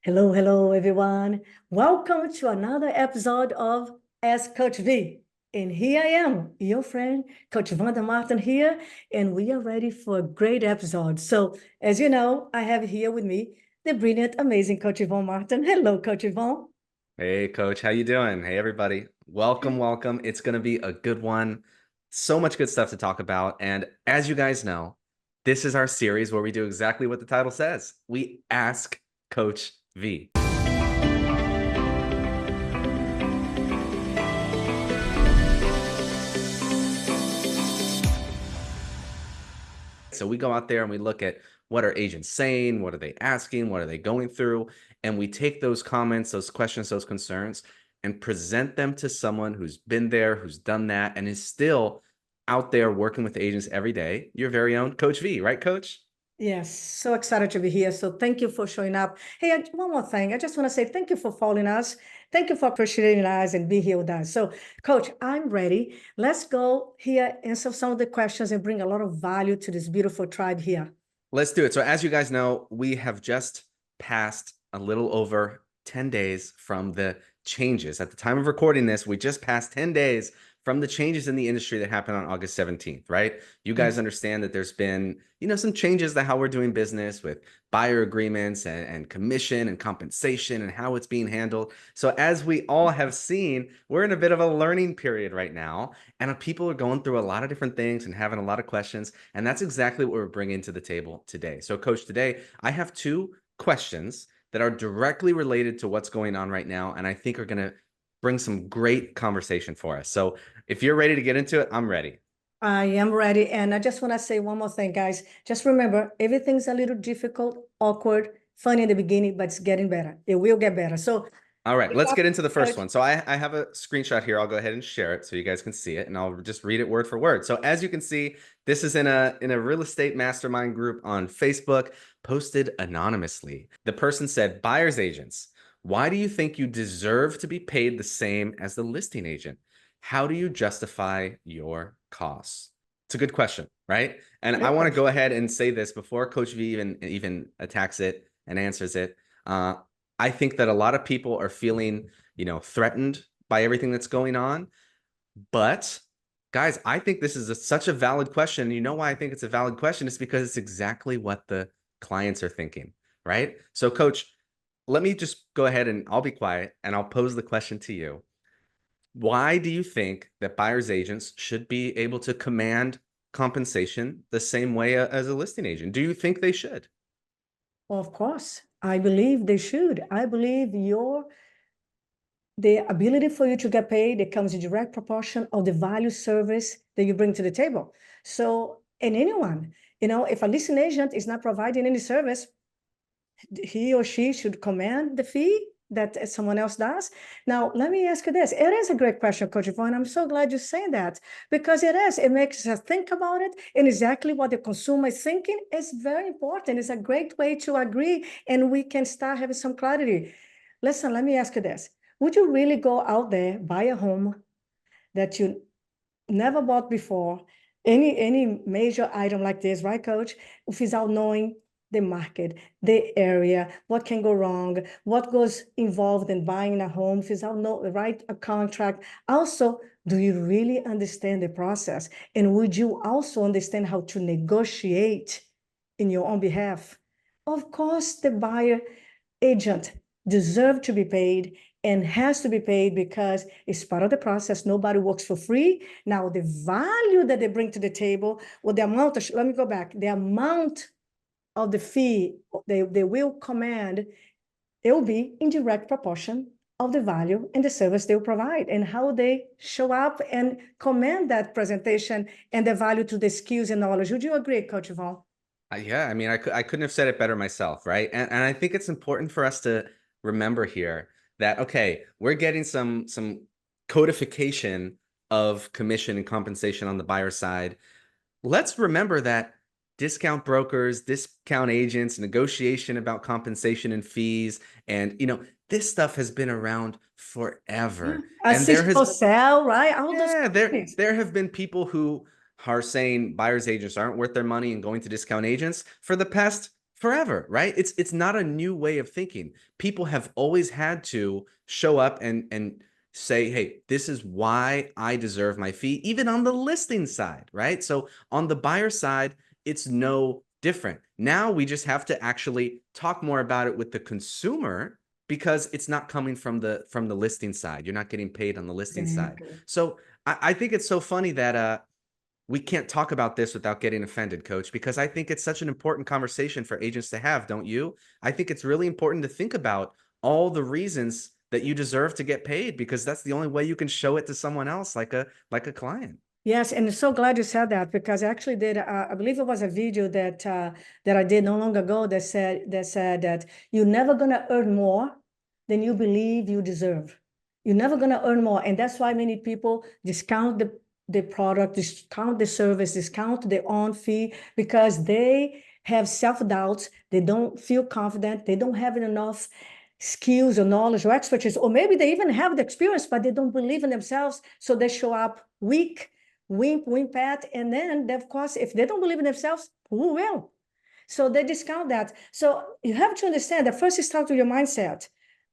Hello, hello, everyone. Welcome to another episode of Ask Coach V. And here I am, your friend, Coach Vanda Martin here, and we are ready for a great episode. So, as you know, I have here with me the brilliant, amazing Coach Yvonne Martin. Hello, Coach Yvonne. Hey, Coach, how you doing? Hey, everybody. Welcome, welcome. It's going to be a good one. So much good stuff to talk about. And as you guys know, this is our series where we do exactly what the title says. We ask Coach V. So we go out there and we look at what are agents saying, what are they asking, what are they going through, and we take those comments, those questions, those concerns, and present them to someone who's been there, who's done that, and is still out there working with agents every day. Your very own Coach V, right, Coach? Yes, so excited to be here. So thank you for showing up. Hey, one more thing. I just want to say thank you for following us. Thank you for appreciating us and being here with us. So, Coach, I'm ready. Let's go here, answer some of the questions, and bring a lot of value to this beautiful tribe here. Let's do it. So, as you guys know, we have just passed a little over 10 days from the changes. At the time of recording this, we just passed 10 days from the changes in the industry that happened on August 17th, right? You guys Yes. understand that there's been, some changes to how we're doing business with buyer agreements and commission and compensation and how it's being handled. So, as we all have seen, we're in a bit of a learning period right now, and people are going through a lot of different things and having a lot of questions. And that's exactly what we're bringing to the table today. So, Coach, today I have two questions that are directly related to what's going on right now, and I think are going to bring some great conversation for us. So, if you're ready to get into it, I'm ready. I am ready. And I just want to say one more thing, guys. Just remember, everything's a little difficult, awkward, funny in the beginning, but it's getting better. It will get better. So, All right, let's get into the first Coach. one. So I have a screenshot here. I'll go ahead and share it so you guys can see it, and I'll just read it word for word. So as you can see, this is in a real estate mastermind group on Facebook, posted anonymously. The person said, "Buyer's agents, why do you think you deserve to be paid the same as the listing agent? How do you justify your costs?" It's a good question, right? And I Great want to go question. ahead and say this before Coach V even attacks it and answers it. Uh, I think that a lot of people are feeling, threatened by everything that's going on. But guys, I think this is such a valid question. You know why I think it's a valid question? It's because it's exactly what the clients are thinking, right? So, Coach, let me just go ahead and I'll be quiet and I'll pose the question to you. Why do you think that buyer's agents should be able to command compensation the same way as a listing agent? Do you think they should? Of course, I believe they should. I believe the ability for you to get paid, it comes in direct proportion of the value service that you bring to the table. So, and anyone, if a listing agent is not providing any service, he or she should command the fee that someone else does. Now, let me ask you this. It is a great question, Coach Yvonne. I'm so glad you say that because it is. It makes us think about it and exactly what the consumer is thinking is very important. It's a great way to agree and we can start having some clarity. Listen, let me ask you this. Would you really go out there, buy a home that you never bought before, any major item like this, right, Coach? Without knowing the market, the area, what can go wrong, what goes involved in buying a home, without know write a contract. Also, do you really understand the process? And would you also understand how to negotiate in your own behalf? Of course, the buyer agent deserve to be paid and has to be paid because it's part of the process. Nobody works for free. Now, the value that they bring to the table, or the amount of, let me go back, the amount of the fee they will command, it will be in direct proportion of the value and the service they will provide and how they show up and command that presentation and the value to the skills and knowledge. Would you agree, Coach Yvonne? Yeah, I mean, I couldn't have said it better myself, right? And I think it's important for us to remember here that okay, we're getting some codification of commission and compensation on the buyer side. Let's remember that discount brokers, discount agents, negotiation about compensation and fees, and this stuff has been around Yeah. forever. And there Assist has for sale, right? All those yeah, there things. there have been people who are saying buyers agents aren't worth their money and going to discount agents for the past forever, right? It's not a new way of thinking. People have always had to show up and say, hey, this is why I deserve my fee, even on the listing side, right? So on the buyer side, it's no different. Now we just have to actually talk more about it with the consumer, because it's not coming from the listing side. You're not getting paid on the listing side. Exactly. So I think it's so funny that we can't talk about this without getting offended, coach, because I think it's such an important conversation for agents to have, don't you? I think it's really important to think about all the reasons that you deserve to get paid, because that's the only way you can show it to someone else, like a client. Yes, and so glad you said that, because I actually did. I believe it was a video that I did not long ago that said that you're never gonna earn more than you believe you deserve. You're never gonna earn more, and that's why many people discount the product, discount the service, discount their own fee, because they have self-doubts. They don't feel confident. They don't have enough skills or knowledge or expertise, or maybe they even have the experience, but they don't believe in themselves, so they show up weak, wimp at, and then of course, if they don't believe in themselves, who will? So they discount that. So you have to understand that first, you start with your mindset.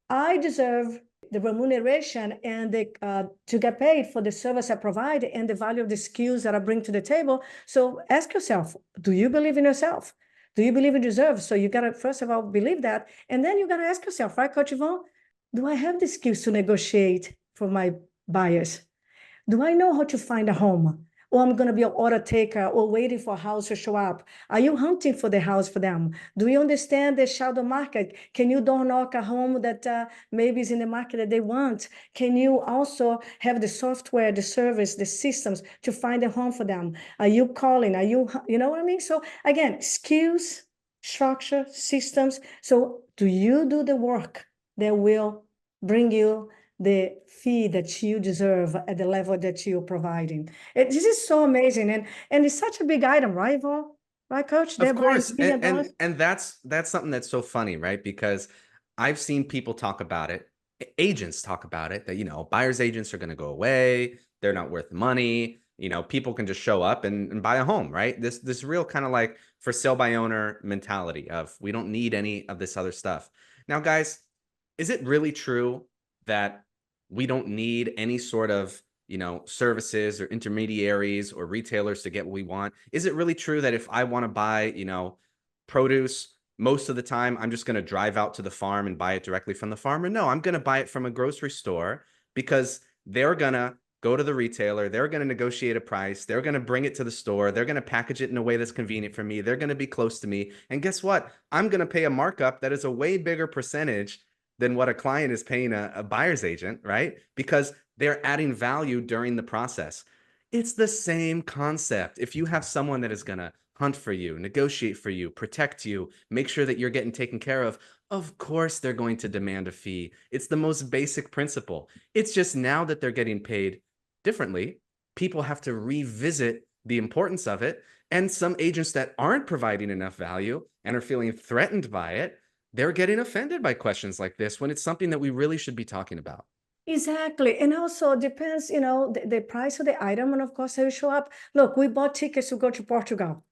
I deserve the remuneration and to get paid for the service I provide and the value of the skills that I bring to the table. So ask yourself, do you believe in yourself? Do you believe in deserve? So you gotta first of all believe that, and then you gotta ask yourself, right, Coach Ivon, do I have the skills to negotiate for my buyers? Do I know how to find a home? Or I'm going to be an order taker or waiting for a house to show up? Are you hunting for the house for them? Do you understand the shadow market? Can you door knock a home that maybe is in the market that they want? Can you also have the software, the service, the systems to find a home for them? Are you calling? You know what I mean? So again, skills, structure, systems. So do you do the work that will bring you the fee that you deserve at the level that you're providing? This is so amazing, and it's such a big item, right, Val? Right, Coach? Of They're buying course. And $1 million. that's something that's so funny, right? Because I've seen people talk about it, agents talk about it, that, buyers agents are going to go away, they're not worth money. People can just show up and buy a home, right? This real kind of like for sale by owner mentality of, we don't need any of this other stuff. Now, guys, is it really true that we don't need any sort of services or intermediaries or retailers to get what we want? Is it really true that if I want to buy, produce, most of the time I'm just going to drive out to the farm and buy it directly from the farmer? No, I'm going to buy it from a grocery store, because they're going to go to the retailer, they're going to negotiate a price, they're going to bring it to the store, they're going to package it in a way that's convenient for me, they're going to be close to me, and guess what? I'm going to pay a markup that is a way bigger percentage than what a client is paying a buyer's agent, right? Because they're adding value during the process. It's the same concept. If you have someone that is going to hunt for you, negotiate for you, protect you, make sure that you're getting taken care of course they're going to demand a fee. It's the most basic principle. It's just now that they're getting paid differently, people have to revisit the importance of it. And some agents that aren't providing enough value and are feeling threatened by it, they're getting offended by questions like this, when it's something that we really should be talking about. Exactly. And also depends, the price of the item, and of course how you show up. Look, we bought tickets to go to Portugal.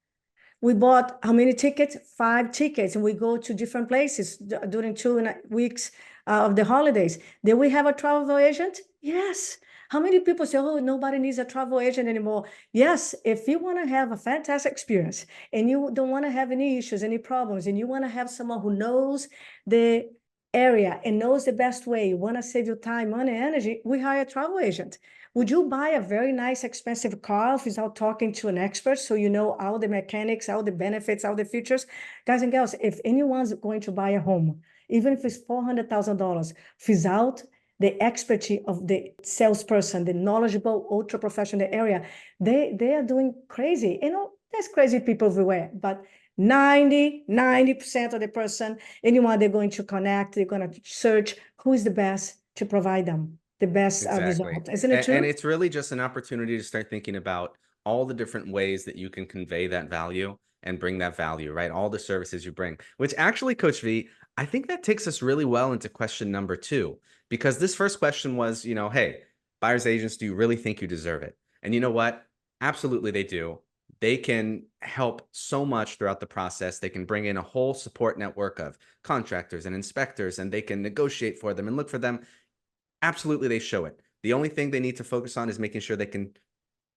We bought how many tickets? 5 tickets, and we go to different places during 2 weeks of the holidays. Did we have a travel agent? Yes. How many people say, oh, nobody needs a travel agent anymore? Yes, if you want to have a fantastic experience and you don't want to have any issues, any problems, and you want to have someone who knows the area and knows the best way, you want to save your time, money, energy, we hire a travel agent. Would you buy a very nice, expensive car without talking to an expert, so you know all the mechanics, all the benefits, all the features? Guys and girls, if anyone's going to buy a home, even if it's $400,000, without the expertise of the salesperson, the knowledgeable, ultra professional in the area, they are doing crazy. There's crazy people everywhere, but 90% of the person, anyone they're going to connect, they're going to search who is the best to provide them the best Exactly. result. Isn't it And true? it's really just an opportunity to start thinking about all the different ways that you can convey that value and bring that value, right? All the services you bring, which actually, Coach V, I think that takes us really well into question number 2, because this first question was, hey, buyer's agents, do you really think you deserve it? And you know what? Absolutely, they do. they can help so much throughout the process. They can bring in a whole support network of contractors and inspectors, and they can negotiate for them and look for them. Absolutely, they show it. The only thing they need to focus on is making sure they can,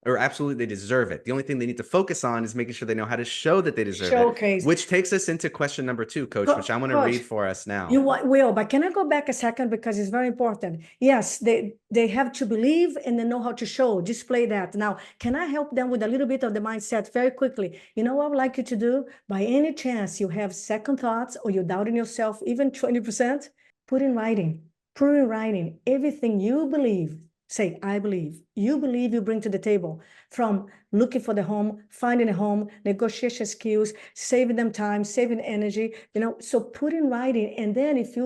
or absolutely they deserve it. The only thing they need to focus on is making sure they know how to show that they deserve it, Showcase. which takes us into question number 2, Coach, which I'm going to Coach, read for us now. you will, but can I go back a second because it's very important? Yes, they have to believe and they know how to show, display that. Now, can I help them with a little bit of the mindset very quickly? You know what I would like you to do? By any chance you have second thoughts or you're doubting yourself, even 20%, put in writing. Put in writing everything you believe. Say, I believe. You believe you bring to the table, from looking for the home, finding a home, negotiation skills, saving them time, saving energy, so put in writing. And then if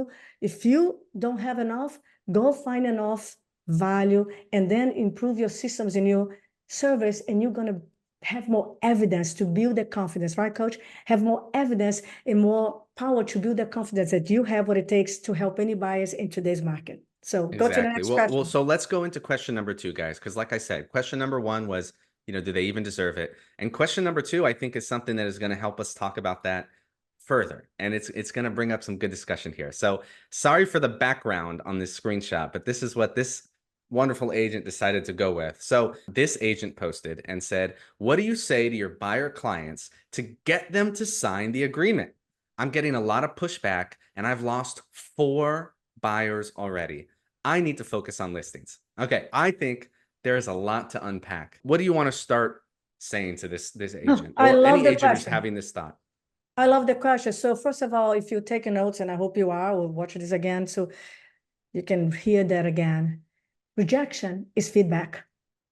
you don't have enough, go find enough value and then improve your systems in your service, and you're going to have more evidence to build the confidence, right, Coach? Have more evidence and more power to build the confidence that you have what it takes to help any buyers in today's market. So go to the Exactly. next Well, question. so let's go into question number 2, guys, because like I said, question number 1 was, do they even deserve it? And question number 2, I think, is something that is going to help us talk about that further. And it's going to bring up some good discussion here. So sorry for the background on this screenshot, but this is what this wonderful agent decided to go with. So this agent posted and said, what do you say to your buyer clients to get them to sign the agreement? I'm getting a lot of pushback and I've lost 4 buyers already. I need to focus on listings. Okay, I think there's a lot to unpack. What do you want to start saying to this agent, I or love any the agent who's question. having this thought? I love the question. So first of all, if you take notes, and I hope you are, we'll watch this again so you can hear that again. Rejection is feedback.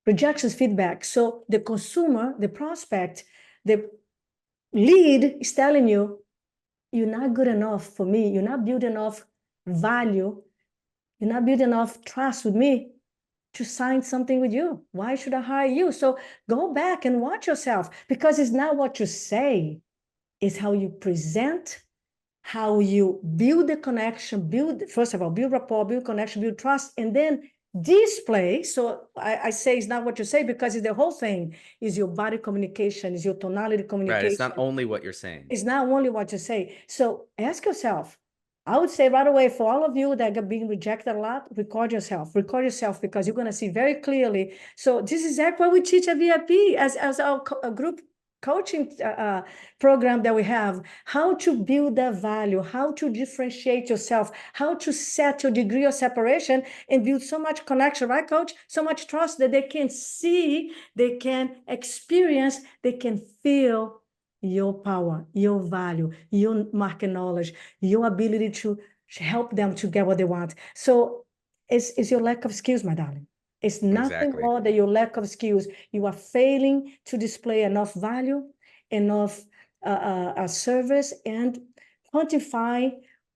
Rejection is feedback. So the consumer, the prospect, the lead is telling you, you're not good enough for me. You're not building enough value. You're not building enough trust with me to sign something with you. Why should I hire you? So go back and watch yourself, because it's not what you say, it's how you present, how you build the connection, first of all, build rapport, build connection, build trust, and then display. So I say it's not what you say, because it's the whole thing, is your body communication, is your tonality communication. Right, it's not only what you're saying. It's not only what you say. So ask yourself. I would say right away, for all of you that are being rejected a lot, record yourself, because you're going to see very clearly. So this is exactly what we teach at VIP as our group coaching program that we have, how to build that value, how to differentiate yourself, how to set your degree of separation and build so much connection, right, Coach? So much trust that they can see, they can experience, they can feel your power, your value, your market knowledge, your ability to help them to get what they want. So it's your lack of skills, my darling. It's nothing Exactly. more than your lack of skills. You are failing to display enough value, enough service, and quantify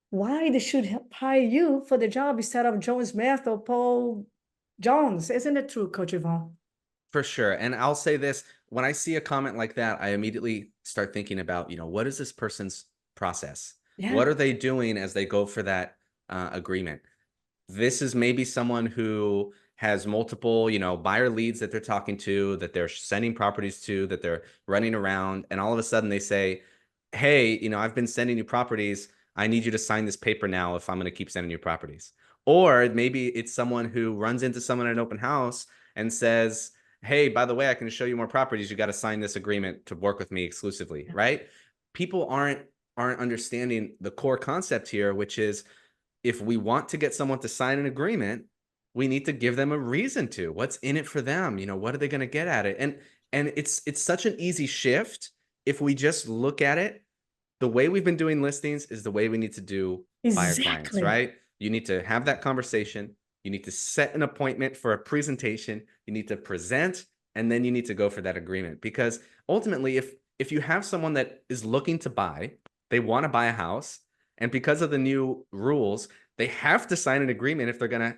why they should hire you for the job instead of John Smith or Paul Jones. Isn't it true, Coach Ivon? For sure. And I'll say this, when I see a comment like that, I immediately start thinking about, what is this person's process? Yeah. What are they doing as they go for that agreement? This is maybe someone who has multiple, buyer leads that they're talking to, that they're sending properties to, that they're running around. And all of a sudden they say, hey, I've been sending you properties. I need you to sign this paper now if I'm going to keep sending you properties. Or maybe it's someone who runs into someone at an open house and says, hey, by the way, I can show you more properties. You got to sign this agreement to work with me exclusively, right? People aren't understanding the core concept here, which is, if we want to get someone to sign an agreement, we need to give them a reason to. What's in it for them? What are they going to get at it? And it's such an easy shift if we just look at it. The way we've been doing listings is the way we need to do buyer clients, Exactly. right? You need to have that conversation. You need to set an appointment for a presentation. You need to present, and then you need to go for that agreement. Because ultimately, if you have someone that is looking to buy, they want to buy a house, and because of the new rules, they have to sign an agreement if they're going to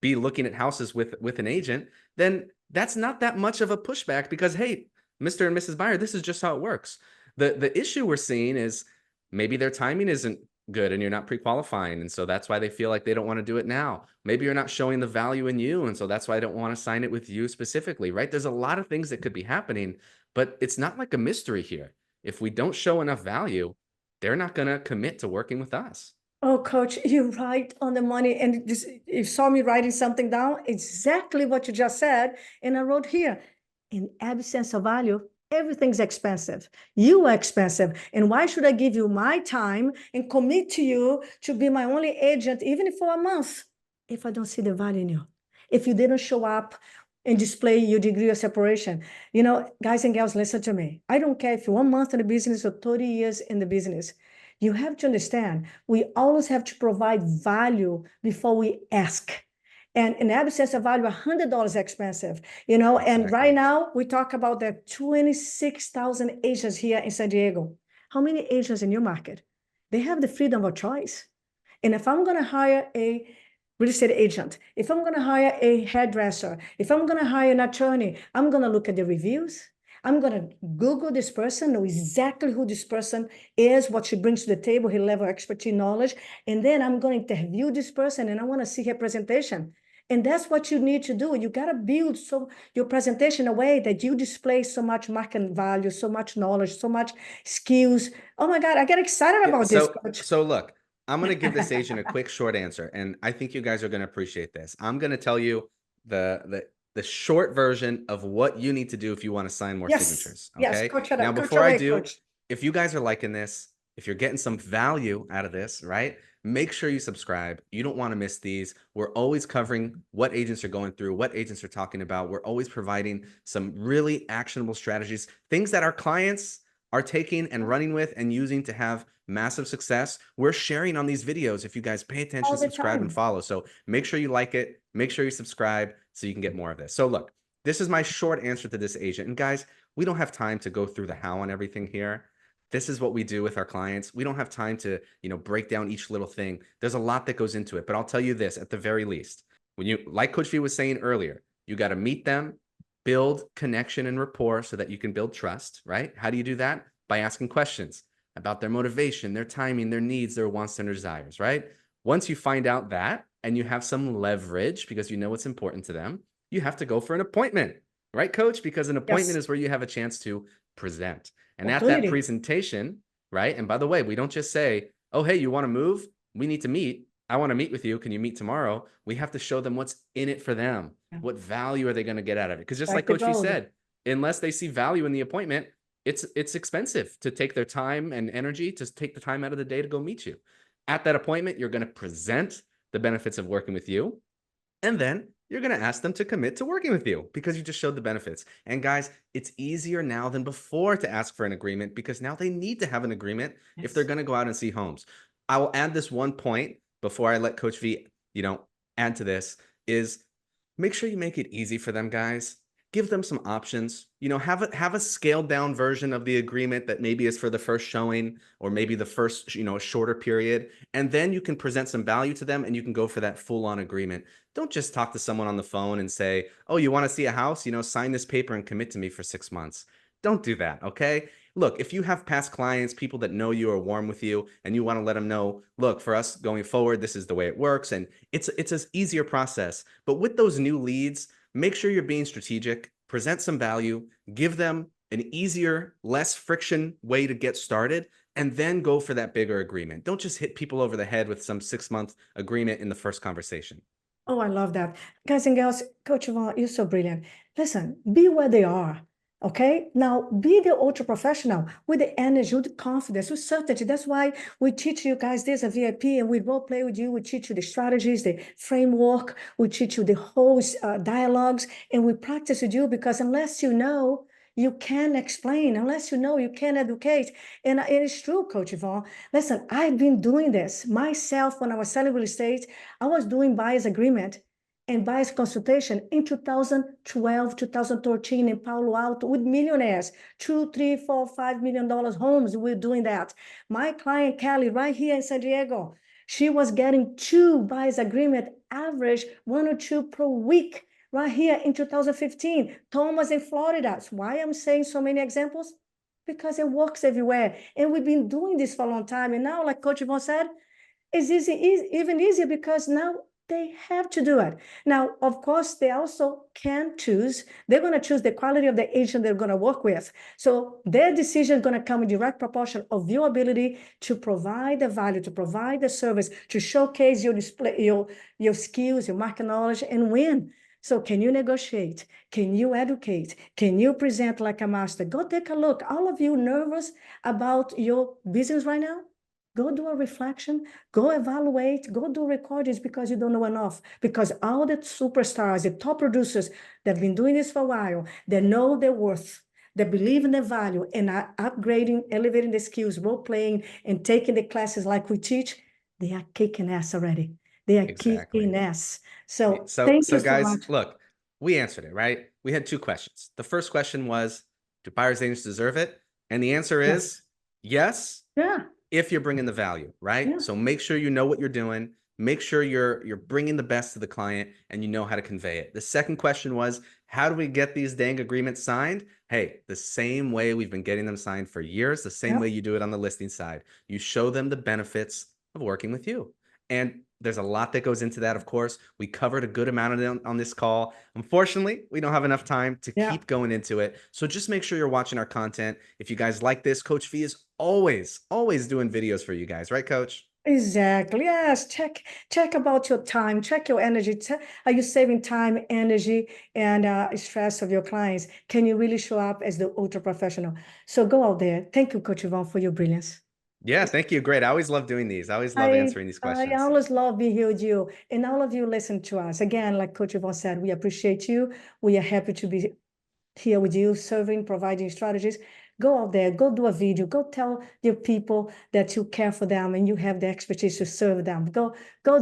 be looking at houses with an agent, then that's not that much of a pushback, because, hey, Mr. and Mrs. Buyer, this is just how it works. The issue we're seeing is maybe their timing isn't good and you're not pre-qualifying, and so that's why they feel like they don't want to do it now. Maybe you're not showing the value in you, and so that's why I don't want to sign it with you specifically, right? There's a lot of things that could be happening, but it's not like a mystery here. If we don't show enough value, they're not going to commit to working with us. Oh, coach, you're right on the money. And this, you saw me writing something down, exactly what you just said. And I wrote here, in absence of value, everything's expensive. You are expensive. And why should I give you my time and commit to you to be my only agent, even for a month, if I don't see the value in you? If you didn't show up and display your degree of separation. You know, guys and girls, listen to me. I don't care if you're 1 month in the business or 30 years in the business. You have to understand, we always have to provide value before we ask. And in absence of value, $100 expensive, you know. And Exactly. right now, we talk about the 26,000 agents here in San Diego. How many agents in your market? They have the freedom of choice. And if I'm going to hire a real estate agent, if I'm going to hire a hairdresser, if I'm going to hire an attorney, I'm going to look at the reviews. I'm going to Google this person, know exactly who this person is, what she brings to the table, her level of expertise, knowledge. And then I'm going to interview this person and I want to see her presentation. And that's what you need to do. You got to build your presentation in a way that you display so much market value, so much knowledge, so much skills. Oh my God, I get excited about this, coach. So look, I'm going to give this agent a quick short answer, and I think you guys are going to appreciate this. I'm going to tell you the short version of what you need to do if you want to sign more signatures. Yes, Okay. coach, Now, coach before I away, do, coach. if you guys are liking this, if you're getting some value out of this, right? Make sure you subscribe. You don't want to miss these. We're always covering what agents are going through, what agents are talking about. We're always providing some really actionable strategies, things that our clients are taking and running with and using to have massive success. We're sharing on these videos if you guys pay attention, All the subscribe, and time. follow. So make sure you like it. Make sure you subscribe so you can get more of this. So look, this is my short answer to this agent. And guys, we don't have time to go through the how on everything here. This is what we do with our clients. We don't have time to, break down each little thing. There's a lot that goes into it, but I'll tell you this at the very least. When you, like Coach V was saying earlier, you got to meet them, build connection and rapport so that you can build trust, right? How do you do that? By asking questions about their motivation, their timing, their needs, their wants, and desires, right? Once you find out that and you have some leverage because you know what's important to them, you have to go for an appointment, right, Coach? Because an appointment is where you have a chance to present. And at that presentation, right? And by the way, we don't just say, oh, hey, you want to move? We need to meet. I want to meet with you. Can you meet tomorrow? We have to show them what's in it for them. What value are they going to get out of it? Because just like Coach V said, unless they see value in the appointment, it's expensive to take their time and energy to take the time out of the day to go meet you. At that appointment, you're going to present the benefits of working with you. And then you're going to ask them to commit to working with you because you just showed the benefits. And guys, it's easier now than before to ask for an agreement because now they need to have an agreement if they're going to go out and see homes. I will add this one point before I let Coach V, add to this is make sure you make it easy for them, guys. Give them some options, have a scaled down version of the agreement that maybe is for the first showing or maybe the first, shorter period. And then you can present some value to them and you can go for that full on agreement. Don't just talk to someone on the phone and say, oh, you want to see a house, sign this paper and commit to me for 6 months. Don't do that. Okay. Look, if you have past clients, people that know you are warm with you and you want to let them know, look, for us going forward, this is the way it works. And it's an easier process. But with those new leads, make sure you're being strategic, present some value, give them an easier, less friction way to get started, and then go for that bigger agreement. Don't just hit people over the head with some 6-month agreement in the first conversation. Oh, I love that. Guys and girls, Coach Ivon, you're so brilliant. Listen, be where they are. Okay, now be the ultra professional with the energy, with the confidence, with certainty. That's why we teach you guys this a VIP and we role play with you. We teach you the strategies, the framework, we teach you the whole dialogues, and we practice with you because unless you know, you can explain. Unless you know, you can educate. And it is true, Coach Ivon. Listen, I've been doing this myself when I was selling real estate. I was doing buyer's agreement and buyer's consultation in 2012, 2013 in Palo Alto with millionaires, $2, $3, $4, $5 million homes. We're doing that. My client, Kelly, right here in San Diego, she was getting 2 buyer's agreement, average 1 or 2 per week, right here in 2015. Thomas in Florida. That's why I'm saying so many examples, because it works everywhere. And we've been doing this for a long time. And now, like Coach Ivon said, it's even easier because now They have to do it. Now, of course, they also can choose. They're going to choose the quality of the agent they're going to work with. So their decision is going to come in direct proportion of your ability to provide the value, to provide the service, to showcase your display, your skills, your market knowledge, and win. So can you negotiate? Can you educate? Can you present like a master? Go take a look. All of you nervous about your business right now? Go do a reflection, go evaluate, go do recordings because you don't know enough. Because all the superstars, the top producers that have been doing this for a while, they know their worth, they believe in the value and are upgrading, elevating the skills, role playing, and taking the classes like we teach, they are kicking ass already. They are Exactly. kicking ass. So So, thank you so so guys, much. look, we answered it, right? We had two questions. The first question was, do buyer's agents deserve it? And the answer is Yes. yes, Yeah. if you're bringing the value, right? Yeah. So make sure you know what you're doing. Make sure you're bringing the best to the client and you know how to convey it. The second question was, how do we get these dang agreements signed? Hey, the same way we've been getting them signed for years, the same Yeah. way you do it on the listing side. You show them the benefits of working with you. And there's a lot that goes into that, of course. We covered a good amount of it on this call. Unfortunately, we don't have enough time to Yeah. keep going into it. So just make sure you're watching our content. If you guys like this, Coach V is always doing videos for you guys, right, Coach? Exactly. Yes. Check about your time. Check your energy. Are you saving time, energy, and stress of your clients? Can you really show up as the ultra professional? So go out there. Thank you, Coach Ivon, for your brilliance. Yeah, thank you. Great. I always love doing these. I always love I answering these I questions. always love being here with you, and all of you listen to us. Again, like Coach Ivon said, we appreciate you. We are happy to be here with you, serving, providing strategies. Go out there, go do a video, go tell your people that you care for them and you have the expertise to serve them. Go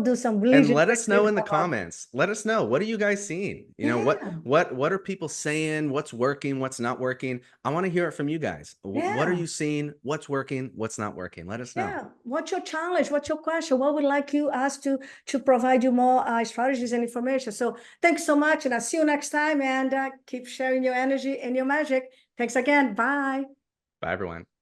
do some lead And let us know generation in the for them. comments. Let us know. What are you guys seeing? You know, what Yeah, what what are people saying? What's working? What's not working? I want to hear it from you guys. What are yeah, you seeing? What's working? What's not working? Let us know. yeah. What's your challenge? What's your question? What would like you us to provide you more strategies and information? So thanks so much, and I'll see you next time. And keep sharing your energy and your magic. Thanks again. Bye. Bye, everyone.